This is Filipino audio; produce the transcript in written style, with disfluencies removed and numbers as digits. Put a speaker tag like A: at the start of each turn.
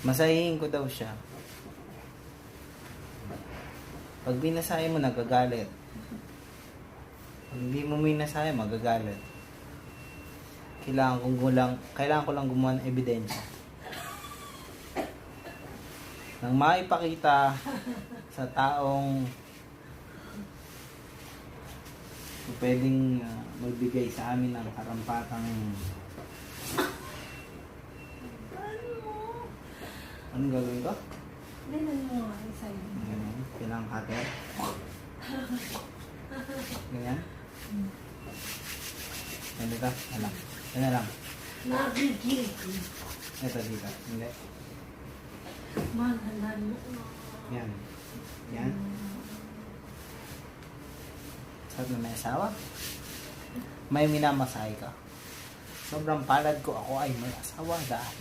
A: Masahihin ko daw siya. Pag binasahe mo, nagagalit. Pag hindi mo binasahe, magagalit. Kailangan ko lang gumawa ng ebidensya. Nang maipakita sa taong pwedeng magbigay sa amin ng karampatang anong gagawin ko?
B: Ganun mo nga, isa yun.
A: Ganyan. Kailangan cutter. Ganyan. Ganito. Alam. Yan na lang.
B: Nagigil.
A: Ito dito. Hindi.
B: Mahalan mo.
A: Yan. Yan. Sabi mo may asawa? May minamasahe ka. Sobrang palad ko. Ako ay may asawa dahil